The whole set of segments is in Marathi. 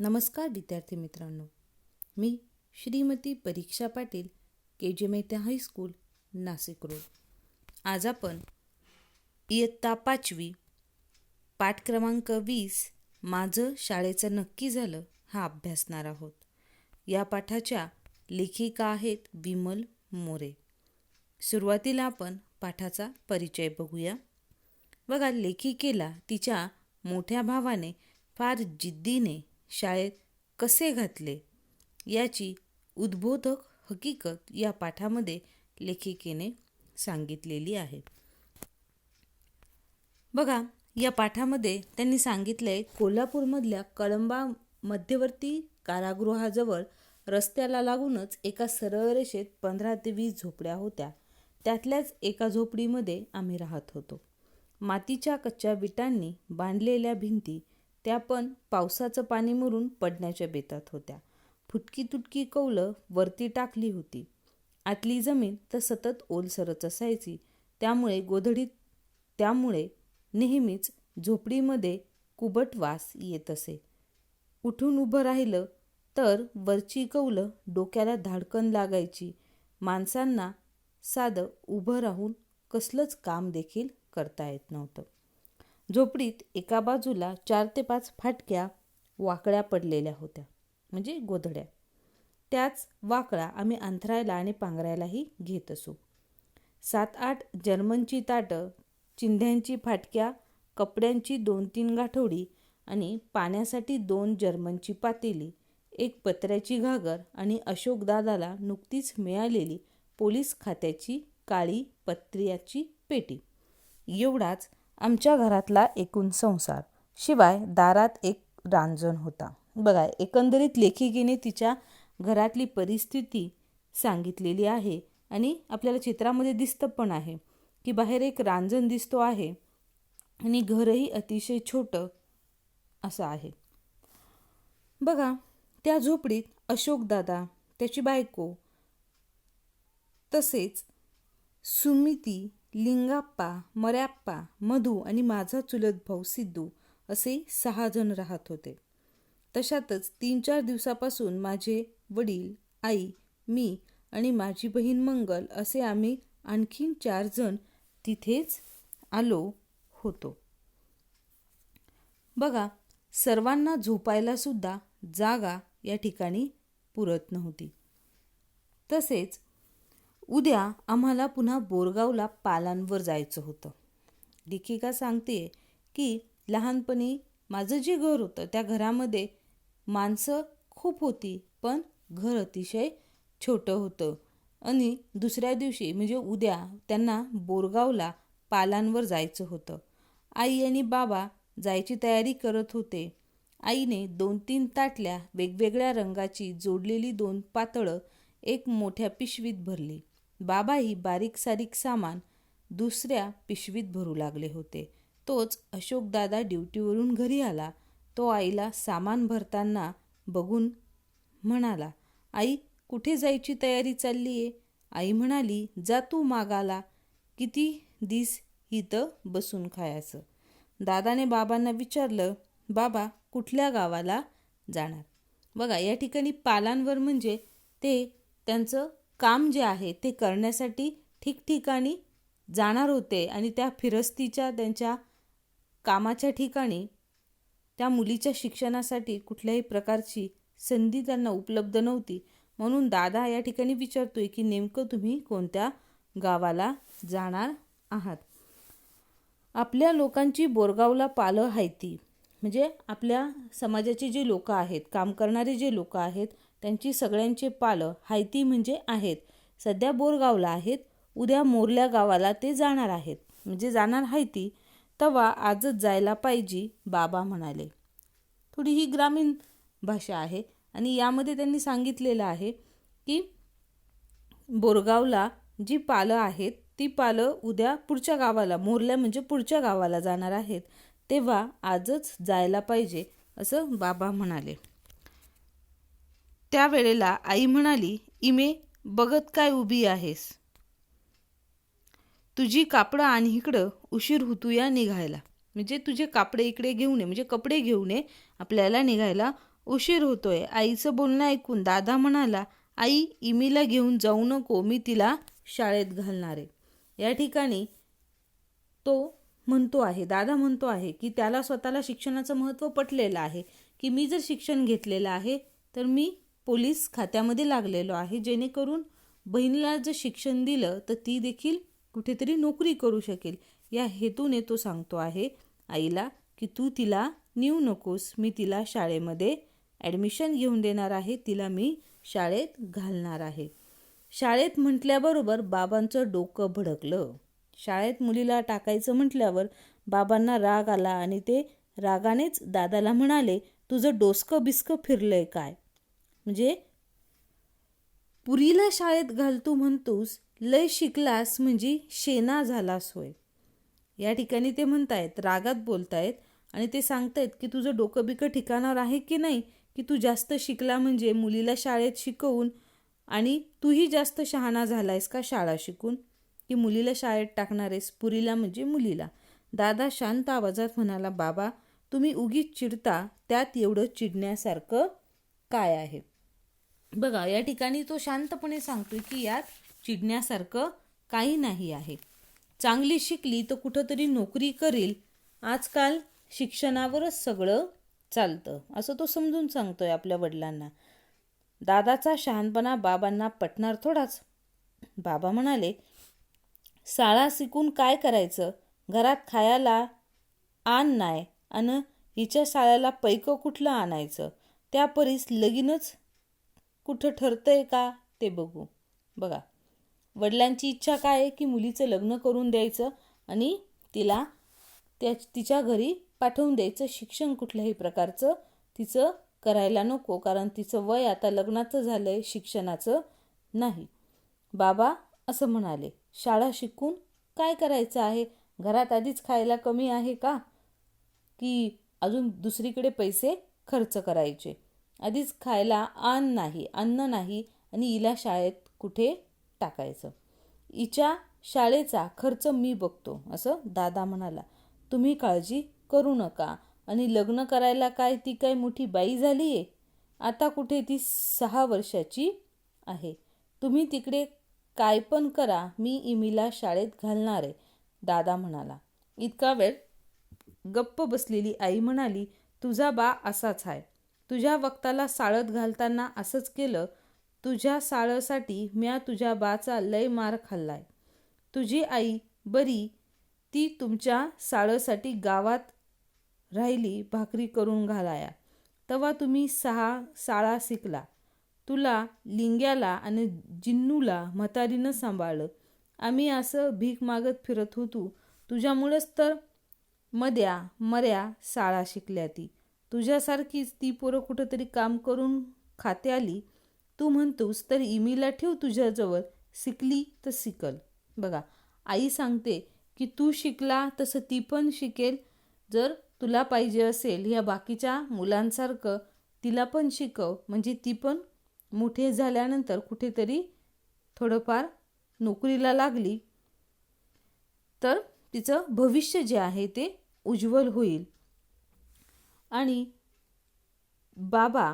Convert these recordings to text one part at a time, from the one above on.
नमस्कार विद्यार्थी मित्रांनो, मी श्रीमती परीक्षा Patil, KJ Mehta high school, Nashik road. आज आपण इयत्ता 5वी पाठ क्रमांक 20 माझं शाळेचं नक्की झालं हा अभ्यासणार आहोत. या पाठाच्या लेखिका आहेत विमल मोरे. सुरुवातीला आपण पाठाचा परिचय बघूया. बघा, लेखिकेला तिच्या मोठ्या भावाने फार जिद्दीने शाळेत कसे घातले याची उद्बोधक हकीकत या पाठामध्ये लेखिकेने सांगितलेली आहे. बघा, या पाठामध्ये त्यांनी सांगितलंय कोल्हापूरमधल्या कळंबा मध्यवर्ती कारागृहाजवळ रस्त्याला लागूनच एका सरळ रेषेत 15 ते 20 झोपड्या होत्या. त्यातल्याच एका झोपडीमध्ये आम्ही राहत होतो. मातीच्या कच्च्या विटांनी बांधलेल्या भिंती, त्या पण पावसाचं पाणी मुरून पडण्याच्या बेतात होत्या. फुटकी तुटकी कौलं वरती टाकली होती. आतली जमीन तर सतत ओलसरच असायची. त्यामुळे नेहमीच झोपडीमध्ये कुबट वास येत असे. उठून उभं राहिलं तर वरची कौलं डोक्याला धाडकन लागायची. माणसांना साधं उभं राहून कसलंच काम देखील करता येत नव्हतं. झोपडीत एका बाजूला 4 ते 5 फाटक्या वाकड्या पडलेल्या होत्या, म्हणजे गोधड्या. त्याच वाकळा आम्ही अंथरायला आणि पांघरायलाही घेत असू. 7-8 जर्मनची ताटं, चिंध्यांची फाटक्या, कपड्यांची 2-3 गाठोडी आणि पाण्यासाठी 2 जर्मनची पातेली, एक पत्र्याची घागर आणि अशोकदादाला नुकतीच मिळालेली पोलीस खात्याची काळी पत्र्याची पेटी, एवढाच आमच्या घरातला एकूण संसार. शिवाय दारात एक रांजण होता. बघा, एकंदरीत लेखिकेने तिच्या घरातली परिस्थिती सांगितलेली आहे आणि आपल्याला चित्रामध्ये दिसतं पण आहे की बाहेर एक रांजण दिसतो आहे आणि घरही अतिशय छोटं असं आहे. बघा, त्या झोपडीत अशोकदादा, त्याची बायको, तसेच सुमिती, लिंगाप्पा, मर्याप्पा, मधू आणि माझा चुलत भाऊ सिद्धू असे 6 जण राहत होते. तशातच 3-4 दिवसापासून माझे वडील, आई, मी आणि माझी बहीण मंगल असे आम्ही आणखीन 4 जण तिथेच आलो होतो. बघा, सर्वांना झोपायला सुद्धा जागा या ठिकाणी पुरत नव्हती. तसेच उद्या आम्हाला पुन्हा बोरगावला पालांवर जायचं होतं. लेखिका सांगते की लहानपणी माझं जे घर होतं त्या घरामध्ये माणसं खूप होती, पण घर अतिशय छोटं होतं आणि दुसऱ्या दिवशी म्हणजे उद्या त्यांना बोरगावला पालांवर जायचं होतं. आई आणि बाबा जायची तयारी करत होते. आईने 2-3 ताटल्या वेगवेगळ्या रंगाची जोडलेली 2 पातळं एक मोठ्या पिशवीत भरली. बाबाही बारीक सारीक सामान दुसऱ्या पिशवीत भरू लागले होते. तोच अशोकदादा ड्युटीवरून घरी आला. तो आईला सामान भरताना बघून म्हणाला, आई, कुठे जायची तयारी चाललीये? आई म्हणाली, जा तू मागाला, किती दिस इथं बसून खायचं. दादाने बाबांना विचारलं, बाबा कुठल्या गावाला जाणार? बघा, या ठिकाणी पालांवर म्हणजे ते त्यांचं काम जे आहे ते करण्यासाठी ठिकठिकाणी जाणार होते आणि त्या फिरस्तीच्या त्यांच्या कामाच्या ठिकाणी त्या मुलीच्या शिक्षणासाठी कुठल्याही प्रकारची संधी त्यांना उपलब्ध नव्हती. म्हणून दादा या ठिकाणी विचारतोय की नेमकं तुम्ही कोणत्या गावाला जाणार आहात? आपल्या लोकांची बोरगावला पालं हायती, म्हणजे आपल्या समाजाचे जे लोक आहेत, काम करणारे जे लोक आहेत, त्यांची सगळ्यांचे पालं हायती म्हणजे आहेत. सध्या बोरगावला आहेत, उद्या मोरल्या गावाला ते जाणार आहेत, म्हणजे जाणार हायती. तवा आजच जायला पाहिजे, बाबा म्हणाले. थोडी ही ग्रामीण भाषा आहे आणि यामध्ये त्यांनी सांगितलेलं आहे की बोरगावला जी पालं आहेत ती पालं उद्या पुढच्या गावाला, मोरल्या म्हणजे पुढच्या गावाला जाणार आहेत, तेव्हा आजच जायला पाहिजे असं बाबा म्हणाले. त्यावेळेला आई म्हणाली, इमे बघत काय उभी आहेस? तुझी कापडं आणि इकडं, उशीर होतूया निघायला. म्हणजे तुझे कापडे इकडे घेऊन ये, म्हणजे कपडे घेऊन ये, आपल्याला निघायला उशीर होतोय. आईचं बोलणं ऐकून दादा म्हणाला, आई, इमीला घेऊन जाऊ नको, मी तिला शाळेत घालणार आहे. या ठिकाणी दादा म्हणतो आहे की त्याला स्वतःला शिक्षणाचं महत्त्व पटलेलं आहे, की मी जर शिक्षण घेतलेलं आहे तर मी पोलीस खात्यामध्ये लागलेलो आहे, जेणेकरून बहिणीला जर शिक्षण दिलं तर ती देखील कुठेतरी नोकरी करू शकेल. या हेतूने तो सांगतो आहे आईला की तू तिला नेऊ नकोस, मी तिला शाळेमध्ये ॲडमिशन घेऊन देणार आहे, तिला मी शाळेत घालणार आहे. शाळेत म्हटल्याबरोबर बाबांचं डोकं भडकलं. शाळेत मुलीला टाकायचं म्हटल्यावर बाबांना राग आला आणि ते रागानेच दादाला म्हणाले, तुझं डोसकं बिस्कं फिरलंय काय? म्हणजे पुरीला शाळेत घालतो म्हणतोस, लय शिकलास म्हणजे शेणा झालास होय. या ठिकाणी ते म्हणतायत, रागात बोलतायत आणि ते सांगतायत की तुझं डोकं बिकं ठिकाणावर आहे की नाही, की तू जास्त शिकला म्हणजे मुलीला शाळेत शिकवून आणि तूही जास्त शहाणा झालायस का शाळा शिकून, की मुलीला शाळेत टाकणार आहेस, पुरीला म्हणजे मुलीला. दादा शांत आवाजात म्हणाला, बाबा तुम्ही उगीच चिडता, त्यात एवढं चिडण्यासारखं काय आहे? बघा, या ठिकाणी तो शांतपणे सांगतोय की यात चिडण्यासारखं काही नाही आहे. चांगली शिकली तर कुठंतरी नोकरी करील, आजकाल शिक्षणावरच सगळं चालतं, असं तो समजून सांगतोय आपल्या वडिलांना. दादाचा शहाणपणा बाबांना पटणार थोडाच. बाबा म्हणाले, शाळा शिकून काय करायचं, घरात खायला आण नाही आणि हिच्या शाळेला पैकं कुठलं आणायचं, त्या परीस लगीनच कुठं ठरतंय का ते बघू. बघा, वडिलांची इच्छा काय आहे की मुलीचं लग्न करून द्यायचं आणि तिला तिच्या घरी पाठवून द्यायचं, शिक्षण कुठल्याही प्रकारचं तिचं करायला नको, कारण तिचं वय आता लग्नाचं झालंय, शिक्षणाचं नाही. बाबा असं म्हणाले, शाळा शिकून काय करायचं आहे, घरात आधीच खायला कमी आहे का, की अजून दुसरीकडे पैसे खर्च करायचे? आधीच खायला अन्न नाही आणि हिला शाळेत कुठे टाकायचं, हिच्या शाळेचा खर्च मी बघतो, असं दादा म्हणाला. तुम्ही काळजी करू नका, आणि लग्न करायला काय ती काय मोठी बाई झाली आहे, आता कुठे ती 6 वर्षाची आहे. तुम्ही तिकडे काय पण करा, मी इमीला शाळेत घालणार आहे, दादा म्हणाला. इतका वेळ गप्प बसलेली आई म्हणाली, तुझा बा असाच आहे, तुझ्या वक्ताला शाळेत घालताना असंच केलं. तुझ्या शाळेसाठी म्या तुझ्या बाचा लय मार खाल्लाय. तुझी आई बरी, ती तुमच्या शाळेसाठी गावात राहिली भाकरी करून घालाया, तेव्हा तुम्ही 6 शाळा शिकला. तुला लिंग्याला आणि जिन्नूला म्हातारीनं सांभाळलं. आम्ही असं भीक मागत फिरत होतो, तुझ्यामुळेच तर मर्या शाळा शिकल्या. ती तुझ्यासारखीच ती पोरं कुठंतरी काम करून खाते आली. तू म्हणतोस तर इमीला ठेव तुझ्याजवळ, शिकली तर शिकल. बघा, आई सांगते की तू शिकला तसं ती पण शिकेल, जर तुला पाहिजे असेल या बाकीच्या मुलांसारखं तिला पण शिकव, म्हणजे ती पण मोठे झाल्यानंतर कुठेतरी थोडंफार नोकरीला लागली तर तिचं भविष्य जे आहे ते उज्ज्वल होईल. आणि बाबा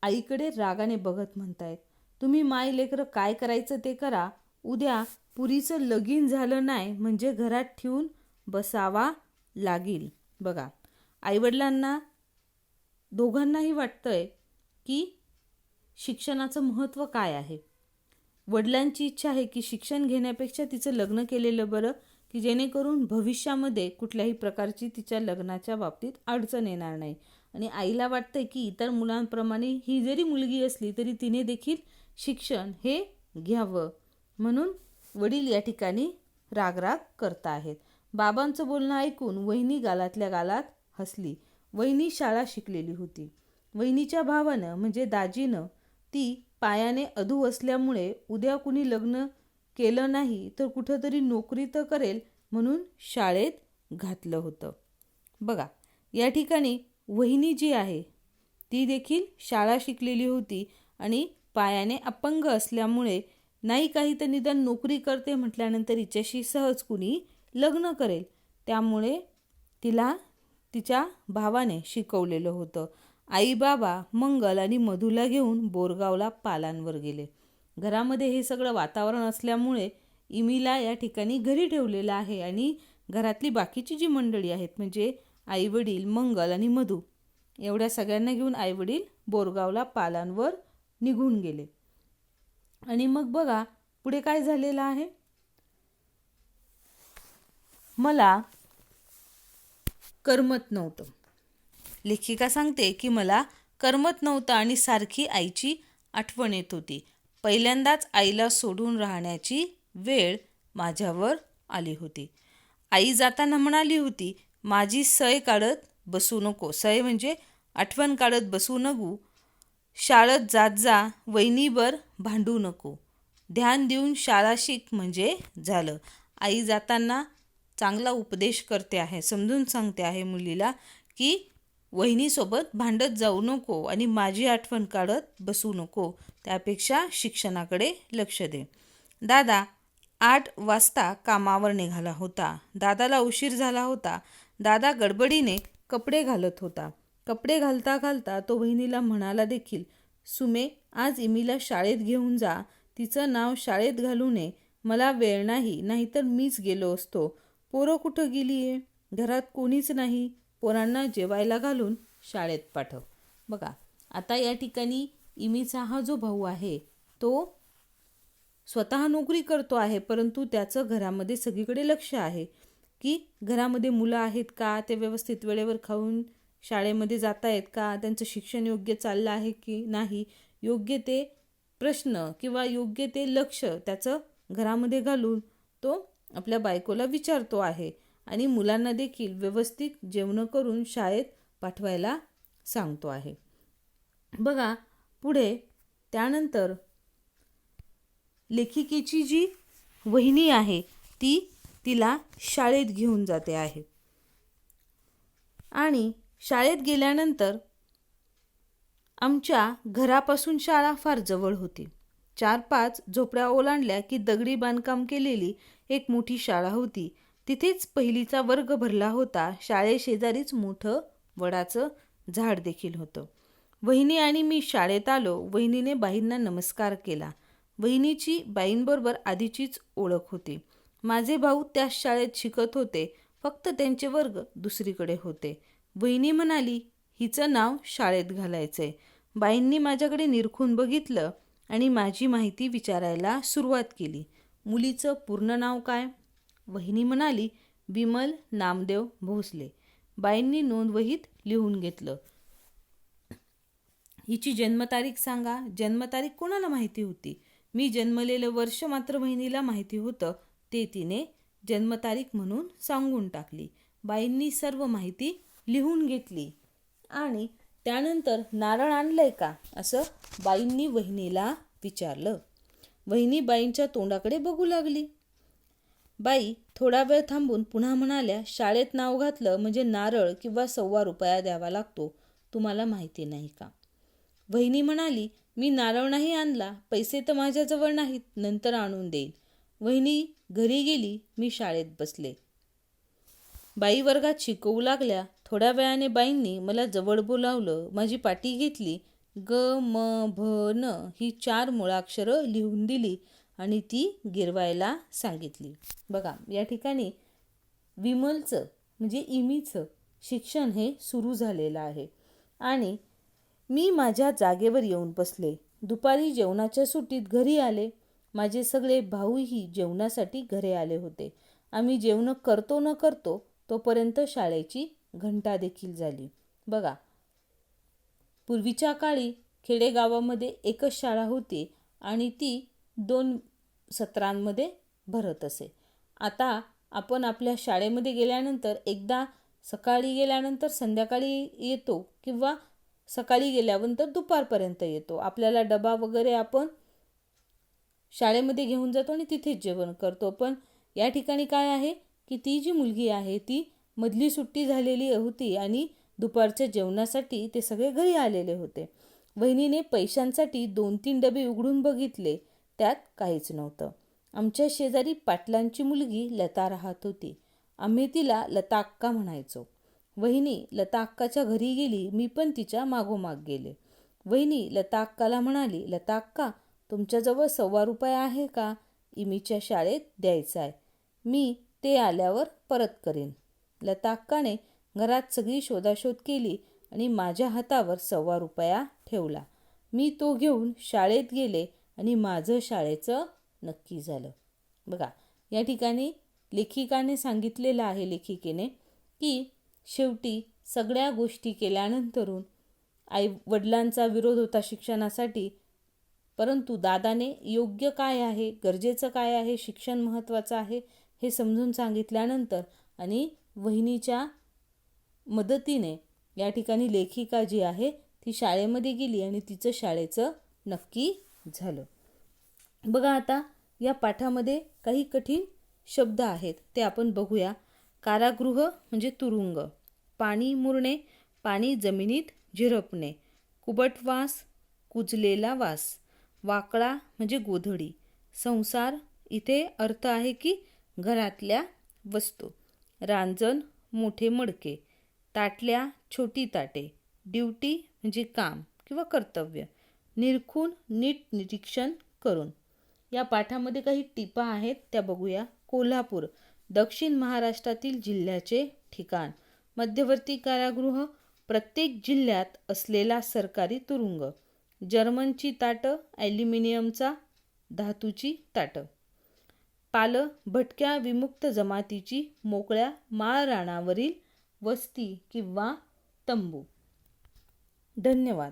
आईकडे रागाने बघत म्हणतायत, तुम्ही माय लेकरं काय करायचं ते करा, उद्या पुरीचं लगीन झालं नाही म्हणजे घरात ठेवून बसावा लागेल. बघा, आईवडिलांना दोघांनाही वाटतंय की शिक्षणाचं महत्त्व काय आहे. वडिलांची इच्छा आहे की शिक्षण घेण्यापेक्षा तिचं लग्न केलेलं बरं, की जेणेकरून भविष्यामध्ये कुठल्याही प्रकारची तिच्या लग्नाच्या बाबतीत अडचण येणार नाही. आणि आईला वाटतंय की इतर मुलांप्रमाणे ही जरी मुलगी असली तरी तिने देखील शिक्षण हे घ्यावं, म्हणून वडील या ठिकाणी रागराग करत आहेत. बाबांचं बोलणं ऐकून वहिनी गालातल्या गालात हसली. वहिनी शाळा शिकलेली होती. वहिनीच्या भावानं म्हणजे दाजीनं ती पायाने अधू असल्यामुळे उद्या कुणी लग्न केलं नाही तर कुठंतरी नोकरी तर करेल म्हणून शाळेत घातलं होतं. बघा, या ठिकाणी वहिनी जी आहे ती देखील शाळा शिकलेली होती आणि पायाने अपंग असल्यामुळे नाही काही तर निदान नोकरी करते म्हटल्यानंतर हिच्याशी सहज कुणी लग्न करेल, त्यामुळे तिला तिच्या भावाने शिकवलेलं होतं. आई बाबा मंगल आणि मधूला घेऊन बोरगावला पालांवर गेले. घरामध्ये हे सगळं वातावरण असल्यामुळे इमीला या ठिकाणी घरी ठेवलेलं आहे आणि घरातली बाकीची जी मंडळी आहेत म्हणजे आईवडील, मंगल आणि मधू एवढ्या सगळ्यांना घेऊन आईवडील बोरगावला पालांवर निघून गेले. आणि मग बघा पुढे काय झालेलं आहे. मला करमत नव्हतं. लेखिका सांगते की मला करमत नव्हतं आणि सारखी आईची आठवण येत होती. पहिल्यांदाच आईला सोडून राहण्याची वेळ माझ्यावर आली होती. आई जाताना म्हणाली होती, माझी सय काढत बसू नको. सय म्हणजे आठवण काढत बसू नको. शाळेत जात जा, वहिनीवर भांडू नको. ध्यान देऊन शाळा शिक म्हणजे झालं. आई जाताना चांगला उपदेश करते आहे, समजून सांगते आहे मुलीला की वहिनीसोबत भांडत जाऊ नको आणि माझी आठवण काढत बसू नको. त्यापेक्षा शिक्षणाकडे लक्ष दे. दादा 8 वाजता कामावर निघाला होता. दादाला उशीर झाला होता. दादा गडबडीने कपडे घालत होता. कपडे घालता घालता तो वहिनीला म्हणाला देखील, सुमे आज इमीला शाळेत घेऊन जा. तिचं नाव शाळेत घालू नये. मला वेळ नाही, नाहीतर मीच गेलो असतो. पोरं कुठं गेलीये? घरात कोणीच नाही. पोरांना जेवायला घालून शाळेत पाठव. बघा आता या ठिकाणी इमीचा हा जो भाऊ आहे तो स्वतः नोकरी करतो आहे, परंतु त्याचं घरामध्ये सगळीकडे लक्ष आहे की घरामध्ये मुलं आहेत का, ते व्यवस्थित वेळेवर खाऊन शाळेमध्ये जात आहेत का, त्यांचं शिक्षण योग्य चाललं आहे की नाही, योग्य ते प्रश्न किंवा योग्य ते लक्ष त्याचं घरामध्ये घालून तो आपल्या बायकोला विचारतो आहे आणि मुलांना देखील व्यवस्थित जेवण करून शाळेत पाठवायला सांगतो आहे. बघा पुढे त्यानंतर लेखिकेची जी वहिनी आहे ती तिला शाळेत घेऊन जाते आहे आणि शाळेत गेल्यानंतर आमच्या घरापासून शाळा फार जवळ होती. 4-5 झोपड्या ओलांडल्या की दगडी बांधकाम केलेली एक मोठी शाळा होती. तिथेच पहिलीचा वर्ग भरला होता. शाळेशेजारीच मोठं वडाचं झाड देखील होतं. वहिनी आणि मी शाळेत आलो. वहिनीने बाईंना नमस्कार केला. वहिनीची बाईंबरोबर आधीचीच ओळख होती. माझे भाऊ त्याच शाळेत शिकत होते, फक्त त्यांचे वर्ग दुसरीकडे होते. वहिनी म्हणाली, हिचं नाव शाळेत घालायचंय. बाईंनी माझ्याकडे निरखून बघितलं आणि माझी माहिती विचारायला सुरुवात केली. मुलीचं पूर्ण नाव काय? वहिनी म्हणाली, विमल नामदेव भोसले. बाईंनी नोंदवहीत लिहून घेतलं. हिची जन्मतारीख सांगा. जन्मतारीख कोणाला माहिती होती? मी जन्मलेलं वर्ष मात्र वहिनीला माहिती होतं, ते तिने जन्मतारीख म्हणून सांगून टाकली. बाईंनी सर्व माहिती लिहून घेतली आणि त्यानंतर नारळ आणलंय का असं बाईंनी वहिनीला विचारलं. वहिनी बाईंच्या तोंडाकडे बघू लागली. बाई थोडा वेळ थांबून पुन्हा म्हणाल्या, शाळेत नाव घातलं म्हणजे नारळ किंवा ₹1.25 द्यावा लागतो, तुम्हाला माहिती नाही का? वहिनी म्हणाली, मी नारळ नाही आणला, पैसे तर माझ्याजवळ नाहीत, नंतर आणून देईन. वहिनी घरी गेली. मी शाळेत बसले. बाई वर्गात शिकवू लागल्या. थोड्या वेळाने बाईंनी मला जवळ बोलावलं. माझी पाटी घेतली. ग म भ न ही 4 मुळाक्षरं लिहून दिली आणि ती गिरवायला सांगितली. बघा या ठिकाणी विमलचं म्हणजे इमीचं शिक्षण हे सुरू झालेलं आहे आणि मी माझ्या जागेवर येऊन बसले. दुपारी जेवणाच्या सुट्टीत घरी आले. माझे सगळे भाऊही जेवणासाठी घरी आले होते. आम्ही जेवण करतो न करतो तोपर्यंत शाळेची घंटा देखील झाली. बघा पूर्वीच्या काळी खेडेगावामध्ये एकच शाळा होती आणि ती 2 सत्रांमध्ये भरत असे. आता आपण आपल्या शाळेमध्ये गेल्यानंतर एकदा सकाळी गेल्यानंतर संध्याकाळी येतो किंवा सकाळी गेल्यानंतर दुपारपर्यंत येतो. आपल्याला डबा वगैरे आपण शाळेमध्ये घेऊन जातो आणि तिथेच जेवण करतो. पण या ठिकाणी काय आहे की ती जी मुलगी आहे ती मधली सुट्टी झालेली होती आणि दुपारच्या जेवणासाठी ते सगळे घरी आलेले होते. वहिनीने पैशांसाठी 2-3 डबे उघडून बघितले, त्यात काहीच नव्हतं. आमच्या शेजारी पाटलांची मुलगी लता राहत होती. आम्ही तिला लता अक्का म्हणायचो. वहिनी लता अक्काच्या घरी गेली. मी पण तिच्या मागोमाग गेले. वहिनी लता अक्काला म्हणाली, लता अक्का, तुमच्याजवळ ₹1.25 आहे का? इमीच्या शाळेत द्यायचा आहे. मी ते आल्यावर परत करेन. लता अक्काने घरात सगळी शोधाशोध केली आणि माझ्या हातावर ₹1.25 ठेवला. मी तो घेऊन शाळेत गेले आणि माझं शाळेचं नक्की झालं. बघा, या ठिकाणी लेखिकेने सांगितलेलं आहे की शेवटी सगळ्या गोष्टी केल्यानंतरून आई वडिलांचा विरोध होता शिक्षणासाठी, परंतु दादाने योग्य काय आहे, गरजेचं काय आहे, शिक्षण महत्त्वाचं आहे हे समजून सांगितल्यानंतर आणि वहिनीच्या मदतीने या ठिकाणी लेखिका जी आहे ती शाळेमध्ये गेली आणि तिचं शाळेचं नक्की झालं. बघा, आता या पाठामध्ये काही कठीण शब्द आहेत ते आपण बघूया. कारागृह म्हणजे तुरुंग, पाणी मुरणे, पाणी जमिनीत झिरपणे, कुबटवास, कुजलेला वास, वाकळा म्हणजे गोधडी, संसार इथे अर्थ आहे की घरातल्या वस्तू, रांजण मोठे मडके, ताटल्या छोटी ताटे, ड्युटी म्हणजे काम किंवा कर्तव्य, निरखून नीट निरीक्षण करून. या पाठामध्ये काही टिपा आहेत त्या बघूया. कोल्हापूर दक्षिण महाराष्ट्रातील जिल्ह्याचे ठिकाण. मध्यवर्ती कारागृह प्रत्येक जिल्ह्यात असलेला सरकारी तुरुंग. जर्मनची ताटं ॲल्युमिनियमचा धातूची ताटं. पालं भटक्या विमुक्त जमातीची मोकळ्या माळरानावरील वस्ती किंवा तंबू. धन्यवाद.